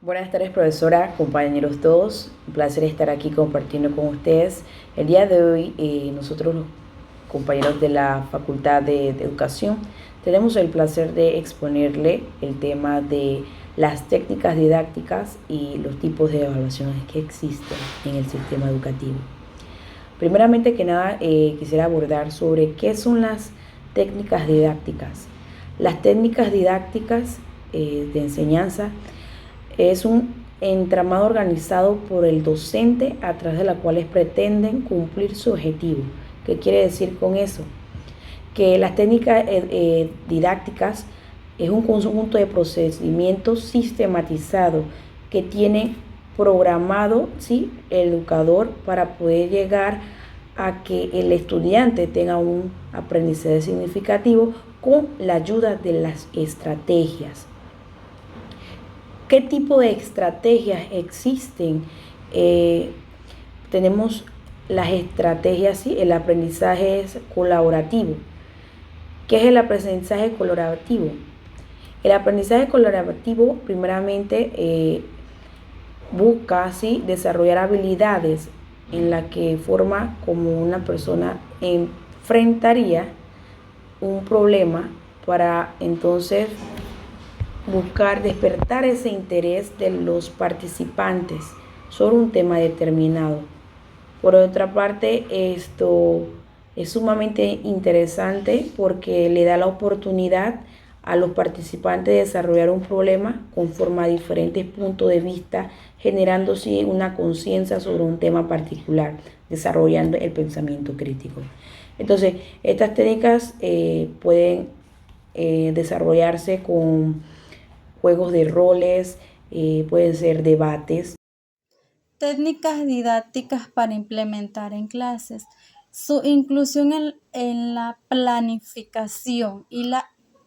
Buenas tardes, profesora, compañeros todos. Un placer estar aquí compartiendo con ustedes. El día de hoy, nosotros, los compañeros de la Facultad de Educación, tenemos el placer de exponerle el tema de las técnicas didácticas y los tipos de evaluaciones que existen en el sistema educativo. Primeramente que nada, quisiera abordar sobre qué son las técnicas didácticas. Las técnicas didácticas de enseñanza es un entramado organizado por el docente a través de la cual pretenden cumplir su objetivo. ¿Qué quiere decir con eso? Que las técnicas didácticas es un conjunto de procedimientos sistematizados que tiene programado, ¿sí?, el educador para poder llegar a que el estudiante tenga un aprendizaje significativo con la ayuda de las estrategias. ¿Qué tipo de estrategias existen? Tenemos las estrategias, ¿sí? El aprendizaje es colaborativo. ¿Qué es el aprendizaje colaborativo? El aprendizaje colaborativo primeramente busca, ¿sí?, desarrollar habilidades en la que forma como una persona enfrentaría un problema para entonces buscar despertar ese interés de los participantes sobre un tema determinado. Por otra parte, esto es sumamente interesante porque le da la oportunidad a los participantes de desarrollar un problema conforme a diferentes puntos de vista, generando sí una conciencia sobre un tema particular, desarrollando el pensamiento crítico. Entonces, estas técnicas pueden desarrollarse con juegos de roles, pueden ser debates. Técnicas didácticas para implementar en clases. Su inclusión en la planificación y la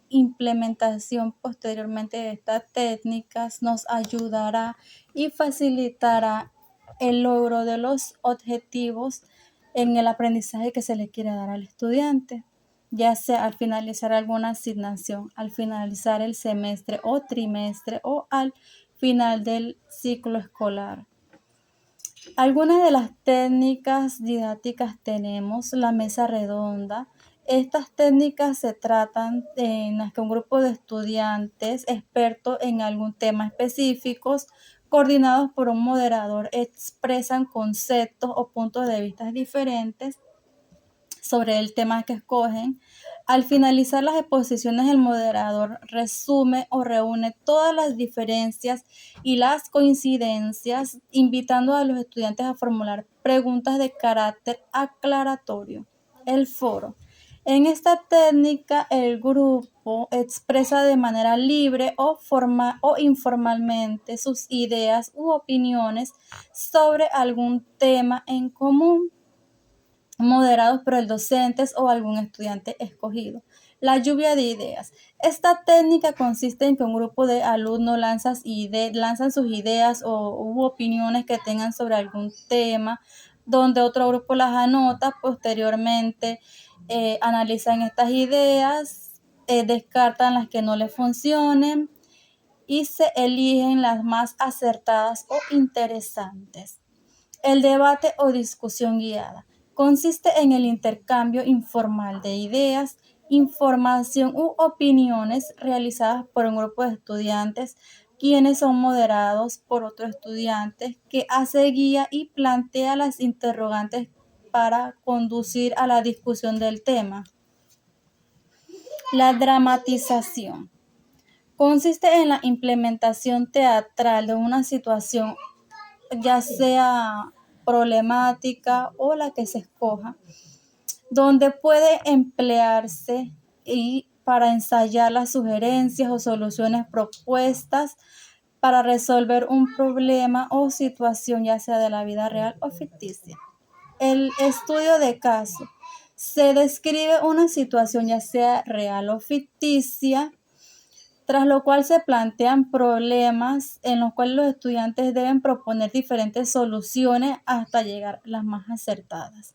implementación posteriormente de estas técnicas nos ayudará y facilitará el logro de los objetivos en el aprendizaje que se le quiere dar al estudiante, ya sea al finalizar alguna asignación, al finalizar el semestre o trimestre o al final del ciclo escolar. Algunas de las técnicas didácticas tenemos la mesa redonda. Estas técnicas se tratan en las que un grupo de estudiantes expertos en algún tema específico, coordinados por un moderador, expresan conceptos o puntos de vista diferentes sobre el tema que escogen. Al finalizar las exposiciones, el moderador resume o reúne todas las diferencias y las coincidencias, invitando a los estudiantes a formular preguntas de carácter aclaratorio. El foro. En esta técnica, el grupo expresa de manera libre o informalmente sus ideas u opiniones sobre algún tema en común, moderados por el docente o algún estudiante escogido. La lluvia de ideas. Esta técnica consiste en que un grupo de alumnos lanzan sus ideas u opiniones que tengan sobre algún tema, donde otro grupo las anota. Posteriormente analizan estas ideas, descartan las que no les funcionen y se eligen las más acertadas o interesantes. El debate o discusión guiada consiste en el intercambio informal de ideas, información u opiniones realizadas por un grupo de estudiantes, quienes son moderados por otros estudiantes, que hace guía y plantea las interrogantes para conducir a la discusión del tema. La dramatización consiste en la implementación teatral de una situación, ya sea problemática o la que se escoja, donde puede emplearse y para ensayar las sugerencias o soluciones propuestas para resolver un problema o situación, ya sea de la vida real o ficticia. El estudio de caso. Se describe una situación, ya sea real o ficticia, tras lo cual se plantean problemas en los cuales los estudiantes deben proponer diferentes soluciones hasta llegar a las más acertadas.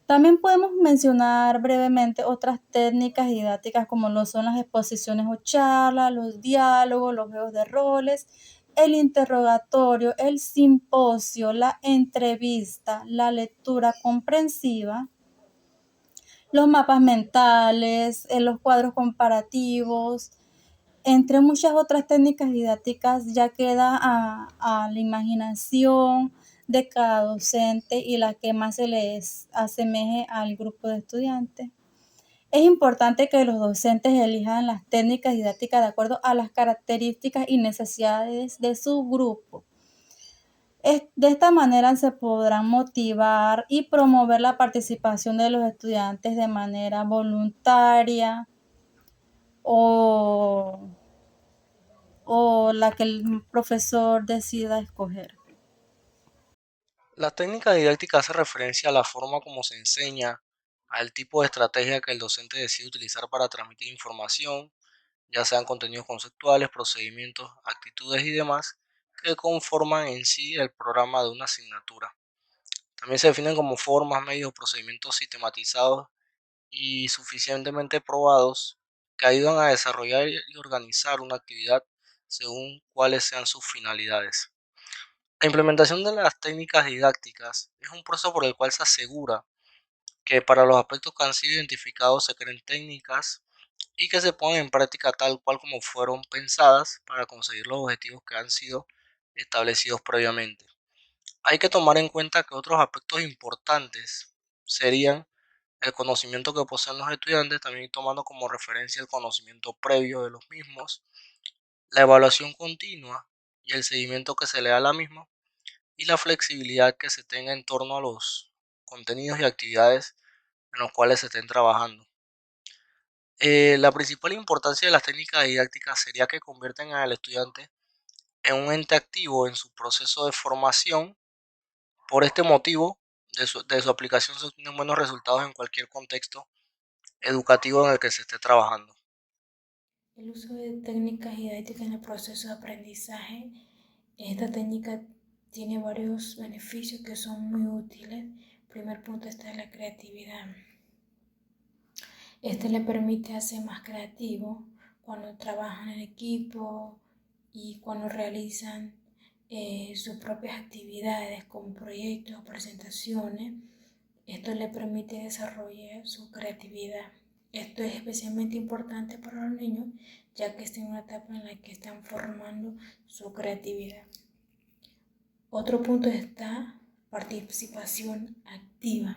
También podemos mencionar brevemente otras técnicas didácticas como lo son las exposiciones o charlas, los diálogos, los juegos de roles, el interrogatorio, el simposio, la entrevista, la lectura comprensiva, los mapas mentales, los cuadros comparativos, entre muchas otras técnicas didácticas. Ya queda a la imaginación de cada docente y la que más se les asemeje al grupo de estudiantes. Es importante que los docentes elijan las técnicas didácticas de acuerdo a las características y necesidades de su grupo. De esta manera se podrán motivar y promover la participación de los estudiantes de manera voluntaria o la que el profesor decida escoger. La técnica didáctica hace referencia a la forma como se enseña, al tipo de estrategia que el docente decide utilizar para transmitir información, ya sean contenidos conceptuales, procedimientos, actitudes y demás, que conforman en sí el programa de una asignatura. También se definen como formas, medios, procedimientos sistematizados y suficientemente probados que ayudan a desarrollar y organizar una actividad según cuáles sean sus finalidades. La implementación de las técnicas didácticas es un proceso por el cual se asegura que para los aspectos que han sido identificados se creen técnicas y que se pongan en práctica tal cual como fueron pensadas para conseguir los objetivos que han sido establecidos previamente. Hay que tomar en cuenta que otros aspectos importantes serían el conocimiento que poseen los estudiantes, también tomando como referencia el conocimiento previo de los mismos, la evaluación continua y el seguimiento que se le da a la misma, y la flexibilidad que se tenga en torno a los contenidos y actividades en los cuales se estén trabajando. La principal importancia de las técnicas didácticas sería que convierten al estudiante en un ente activo en su proceso de formación. Por este motivo, de su aplicación se obtienen buenos resultados en cualquier contexto educativo en el que se esté trabajando. El uso de técnicas didácticas en el proceso de aprendizaje. Esta técnica tiene varios beneficios que son muy útiles. El primer punto está la creatividad. Este le permite ser más creativo cuando trabajan en equipo y cuando realizan sus propias actividades como proyectos o presentaciones. Esto le permite desarrollar su creatividad. Esto es especialmente importante para los niños, ya que están en una etapa en la que están formando su creatividad. Otro punto está participación activa.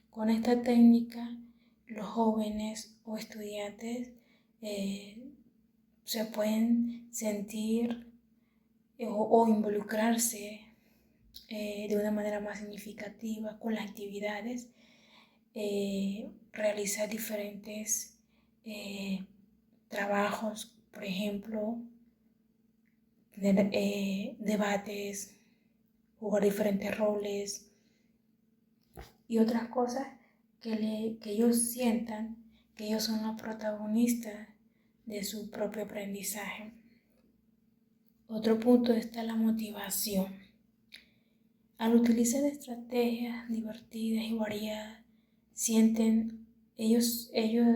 Con esta técnica, los jóvenes o estudiantes se pueden sentir o involucrarse de una manera más significativa con las actividades, realizar diferentes trabajos, por ejemplo, debates, jugar diferentes roles y otras cosas que ellos sientan que ellos son los protagonistas de su propio aprendizaje. Otro punto está la motivación. Al utilizar estrategias divertidas y variadas, ellos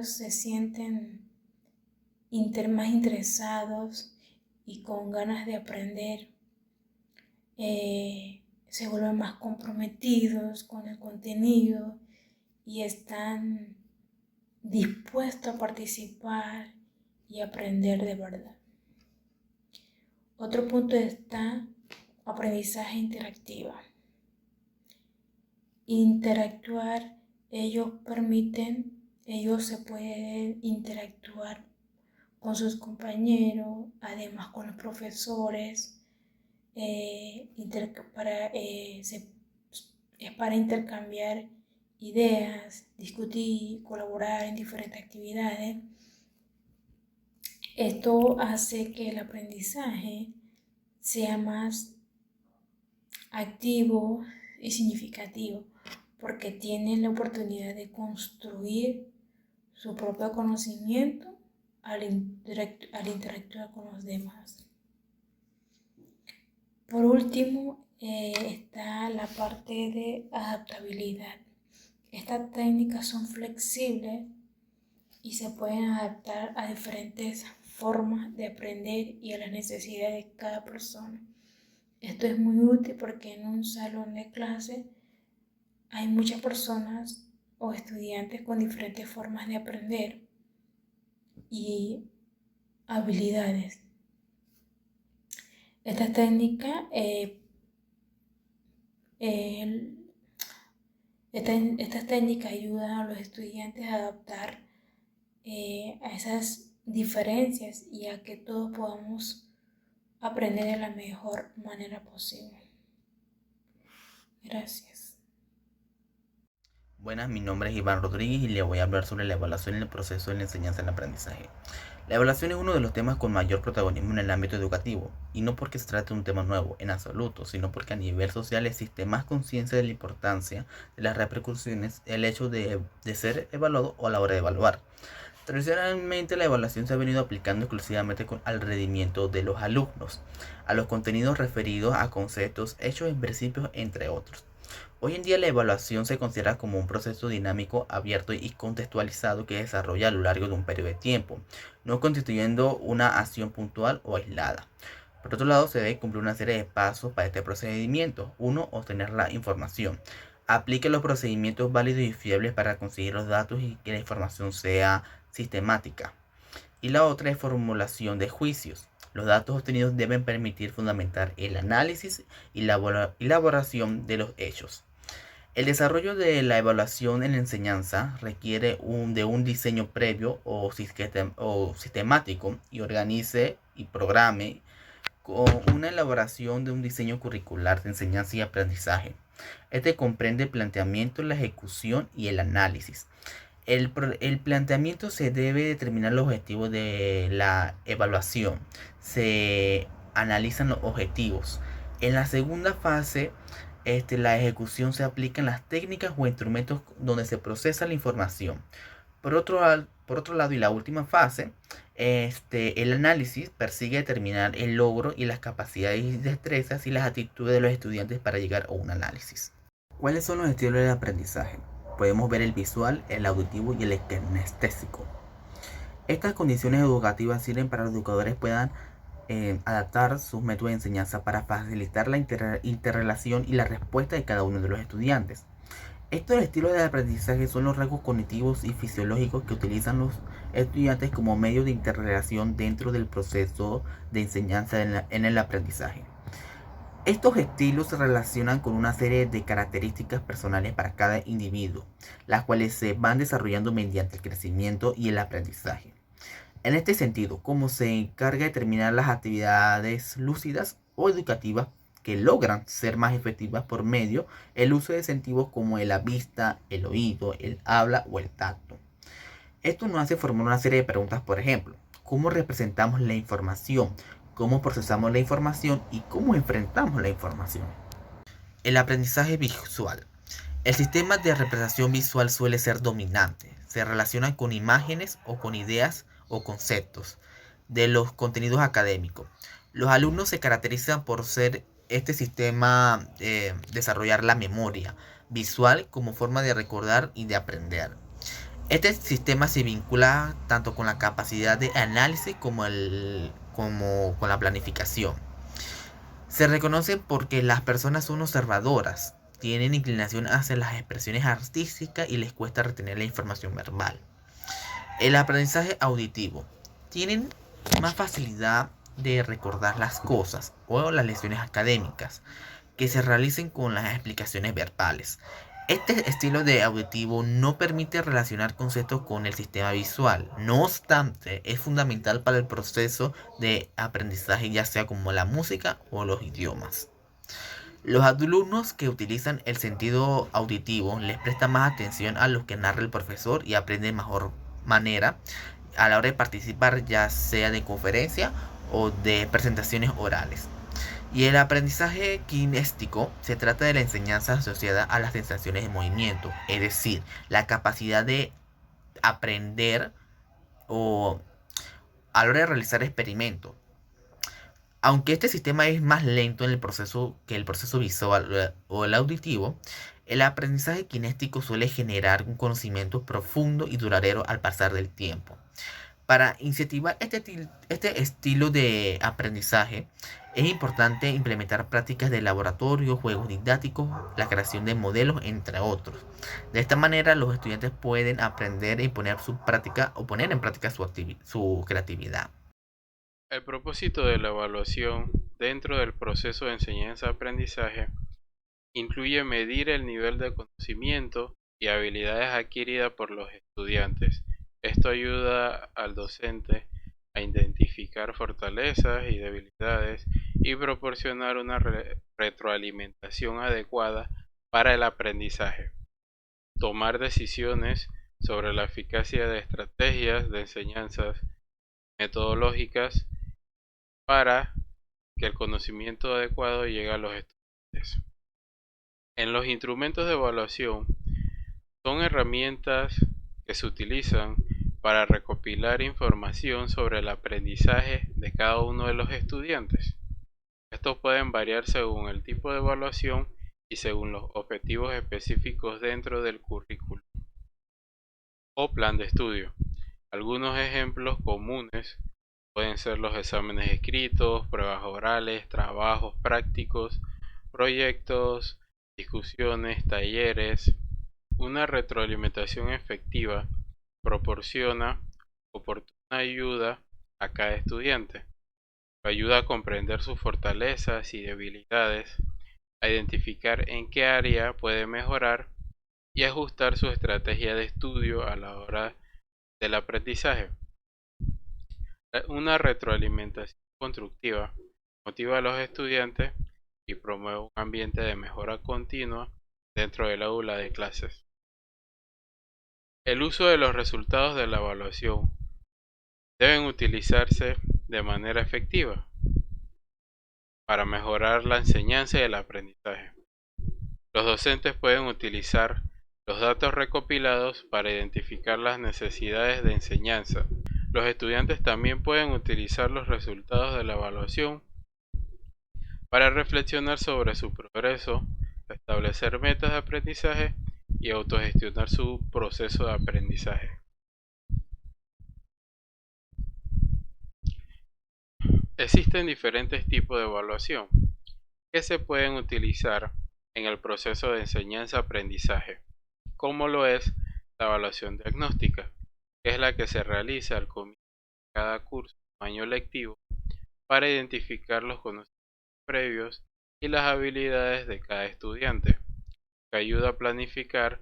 se sienten más interesados y con ganas de aprender. Se vuelven más comprometidos con el contenido y están dispuestos a participar y aprender de verdad. Otro punto está aprendizaje interactivo. Interactuar, ellos se pueden interactuar con sus compañeros, además con los profesores, es para intercambiar ideas, discutir, colaborar en diferentes actividades. Esto hace que el aprendizaje sea más activo y significativo, porque tienen la oportunidad de construir su propio conocimiento al interactuar con los demás. Por último, está la parte de adaptabilidad. Estas técnicas son flexibles y se pueden adaptar a diferentes formas de aprender y a las necesidades de cada persona. Esto es muy útil porque en un salón de clase hay muchas personas o estudiantes con diferentes formas de aprender y habilidades. Esta técnica, estas técnicas ayudan a los estudiantes a adaptar a esas diferencias y a que todos podamos aprender de la mejor manera posible. Gracias. Buenas, mi nombre es Iván Rodríguez y le voy a hablar sobre la evaluación en el proceso de la enseñanza y el aprendizaje. La evaluación es uno de los temas con mayor protagonismo en el ámbito educativo, y no porque se trate de un tema nuevo en absoluto, sino porque a nivel social existe más conciencia de la importancia de las repercusiones del hecho de ser evaluado o a la hora de evaluar. Tradicionalmente la evaluación se ha venido aplicando exclusivamente al rendimiento de los alumnos, a los contenidos referidos a conceptos, hechos en principios, entre otros. Hoy en día la evaluación se considera como un proceso dinámico, abierto y contextualizado que desarrolla a lo largo de un periodo de tiempo, no constituyendo una acción puntual o aislada. Por otro lado, se debe cumplir una serie de pasos para este procedimiento. 1. Obtener la información. Aplique los procedimientos válidos y fiables para conseguir los datos y que la información sea sistemática. Y la otra es formulación de juicios. Los datos obtenidos deben permitir fundamentar el análisis y la elaboración de los hechos. El desarrollo de la evaluación en la enseñanza requiere de un diseño previo o sistemático y organice y programe con una elaboración de un diseño curricular de enseñanza y aprendizaje. Este comprende el planteamiento, la ejecución y el análisis. El planteamiento se debe determinar los objetivos de la evaluación. Se analizan los objetivos. En la segunda fase, la ejecución se aplica en las técnicas o instrumentos donde se procesa la información. Por otro lado, y la última fase, el análisis persigue determinar el logro y las capacidades y destrezas y las actitudes de los estudiantes para llegar a un análisis. ¿Cuáles son los estilos del aprendizaje? Podemos ver el visual, el auditivo y el kinestésico. Estas condiciones educativas sirven para que los educadores puedan adaptar sus métodos de enseñanza para facilitar la interrelación y la respuesta de cada uno de los estudiantes. Estos estilos de aprendizaje son los rasgos cognitivos y fisiológicos que utilizan los estudiantes como medio de interrelación dentro del proceso de enseñanza en el aprendizaje. Estos estilos se relacionan con una serie de características personales para cada individuo, las cuales se van desarrollando mediante el crecimiento y el aprendizaje. En este sentido, como se encarga de determinar las actividades lúcidas o educativas que logran ser más efectivas por medio el uso de sentidos como la vista, el oído, el habla o el tacto. Esto nos hace formar una serie de preguntas, por ejemplo, ¿cómo representamos la información? ¿Cómo procesamos la información? ¿Y cómo enfrentamos la información? El aprendizaje visual. El sistema de representación visual suele ser dominante. Se relaciona con imágenes o con ideas o conceptos de los contenidos académicos. Los alumnos se caracterizan por ser este sistema desarrollar la memoria visual como forma de recordar y de aprender. Este sistema se vincula tanto con la capacidad de análisis como con la planificación. Se reconoce porque las personas son observadoras, tienen inclinación hacia las expresiones artísticas y les cuesta retener la información verbal. El aprendizaje auditivo. Tienen más facilidad de recordar las cosas o las lecciones académicas que se realicen con las explicaciones verbales. Este estilo de auditivo no permite relacionar conceptos con el sistema visual. No obstante, es fundamental para el proceso de aprendizaje, ya sea como la música o los idiomas. Los alumnos que utilizan el sentido auditivo les prestan más atención a lo que narra el profesor y aprenden de mejor manera a la hora de participar, ya sea de conferencia o de presentaciones orales. Y el aprendizaje kinestésico se trata de la enseñanza asociada a las sensaciones de movimiento, es decir, la capacidad de aprender o a la hora de realizar experimentos. Aunque este sistema es más lento en el proceso que el proceso visual o el auditivo, el aprendizaje kinestésico suele generar un conocimiento profundo y duradero al pasar del tiempo. Para incentivar este estilo de aprendizaje, es importante implementar prácticas de laboratorio, juegos didácticos, la creación de modelos, entre otros. De esta manera, los estudiantes pueden aprender y poner en práctica su creatividad. El propósito de la evaluación dentro del proceso de enseñanza-aprendizaje incluye medir el nivel de conocimiento y habilidades adquiridas por los estudiantes. Esto ayuda al docente a identificar fortalezas y debilidades y proporcionar una retroalimentación adecuada para el aprendizaje. Tomar decisiones sobre la eficacia de estrategias de enseñanzas metodológicas para que el conocimiento adecuado llegue a los estudiantes. En los instrumentos de evaluación son herramientas que se utilizan para recopilar información sobre el aprendizaje de cada uno de los estudiantes. Estos pueden variar según el tipo de evaluación y según los objetivos específicos dentro del currículo o plan de estudio. Algunos ejemplos comunes pueden ser los exámenes escritos, pruebas orales, trabajos prácticos, proyectos, discusiones, talleres. Una retroalimentación efectiva proporciona oportuna ayuda a cada estudiante. Ayuda a comprender sus fortalezas y debilidades, a identificar en qué área puede mejorar y ajustar su estrategia de estudio a la hora del aprendizaje. Una retroalimentación constructiva motiva a los estudiantes y promueve un ambiente de mejora continua dentro del aula de clases. El uso de los resultados de la evaluación deben utilizarse de manera efectiva para mejorar la enseñanza y el aprendizaje. Los docentes pueden utilizar los datos recopilados para identificar las necesidades de enseñanza. Los estudiantes también pueden utilizar los resultados de la evaluación para reflexionar sobre su progreso, establecer metas de aprendizaje y autogestionar su proceso de aprendizaje. Existen diferentes tipos de evaluación que se pueden utilizar en el proceso de enseñanza-aprendizaje, como lo es la evaluación diagnóstica, que es la que se realiza al comienzo de cada curso o año lectivo para identificar los conocimientos previos y las habilidades de cada estudiante, que ayuda a planificar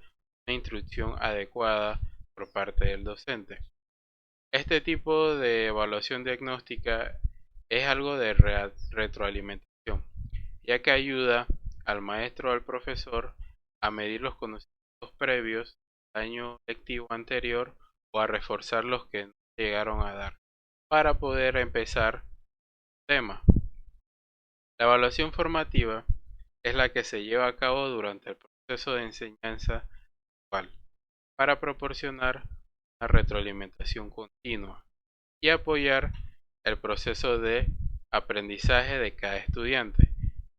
una instrucción adecuada por parte del docente. Este tipo de evaluación diagnóstica es algo de retroalimentación, ya que ayuda al maestro o al profesor a medir los conocimientos previos del año lectivo anterior o a reforzar los que no llegaron a dar, para poder empezar el tema. La evaluación formativa es la que se lleva a cabo durante el proceso de enseñanza actual, para proporcionar una retroalimentación continua y apoyar el proceso de aprendizaje de cada estudiante.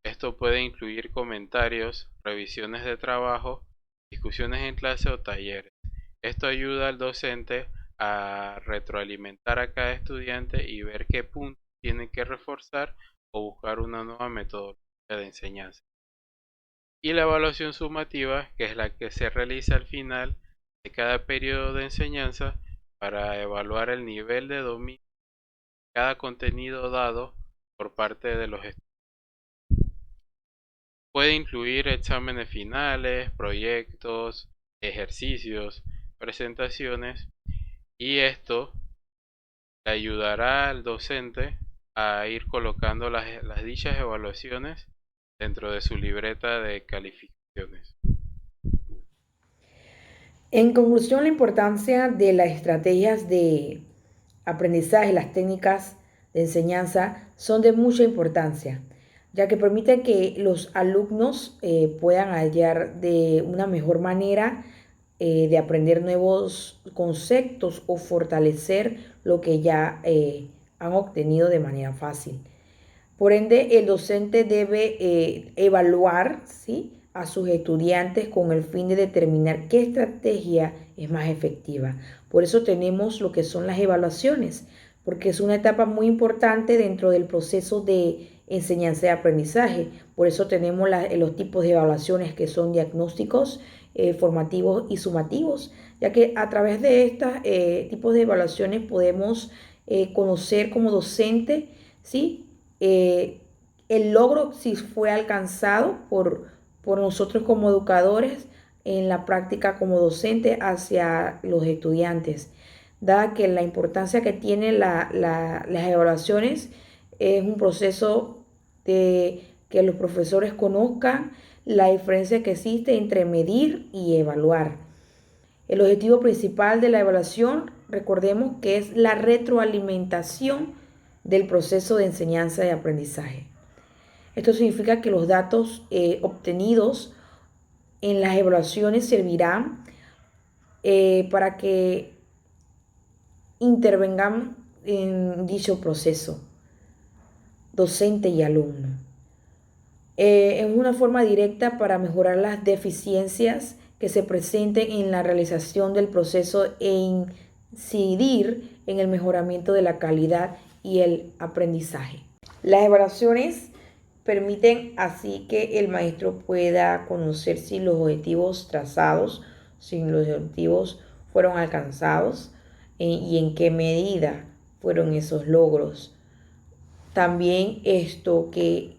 Esto puede incluir comentarios, revisiones de trabajo, discusiones en clase o talleres. Esto ayuda al docente a retroalimentar a cada estudiante y ver qué puntos tiene que reforzar o buscar una nueva metodología de enseñanza. Y la evaluación sumativa, que es la que se realiza al final de cada periodo de enseñanza para evaluar el nivel de dominio de cada contenido dado por parte de los estudiantes. Puede incluir exámenes finales, proyectos, ejercicios, presentaciones, y esto le ayudará al docente a ir colocando las dichas evaluaciones dentro de su libreta de calificaciones. En conclusión, la importancia de las estrategias de aprendizaje, las técnicas de enseñanza son de mucha importancia, ya que permiten que los alumnos puedan hallar de una mejor manera de aprender nuevos conceptos o fortalecer lo que ya han obtenido de manera fácil. Por ende, el docente debe evaluar, ¿sí?, a sus estudiantes con el fin de determinar qué estrategia es más efectiva. Por eso tenemos lo que son las evaluaciones, porque es una etapa muy importante dentro del proceso de enseñanza y aprendizaje. Por eso tenemos los tipos de evaluaciones que son diagnósticos, formativos y sumativos, ya que a través de estos tipos de evaluaciones podemos conocer como docente, ¿sí? El logro si fue alcanzado por nosotros como educadores en la práctica como docente hacia los estudiantes, dada que la importancia que tienen las evaluaciones es un proceso de que los profesores conozcan la diferencia que existe entre medir y evaluar. El objetivo principal de la evaluación, recordemos que es la retroalimentación del proceso de enseñanza y aprendizaje. Esto significa que los datos obtenidos en las evaluaciones servirán para que intervengan en dicho proceso, docente y alumno. Es una forma directa para mejorar las deficiencias que se presenten en la realización del proceso e incidir en el mejoramiento de la calidad y el aprendizaje. Las evaluaciones permiten así que el maestro pueda conocer si los objetivos trazados, si los objetivos fueron alcanzados y en qué medida fueron esos logros. También que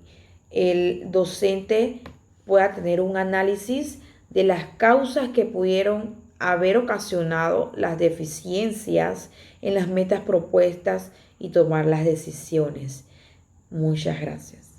el docente pueda tener un análisis de las causas que pudieron haber ocasionado las deficiencias en las metas propuestas y tomar las decisiones. Muchas gracias.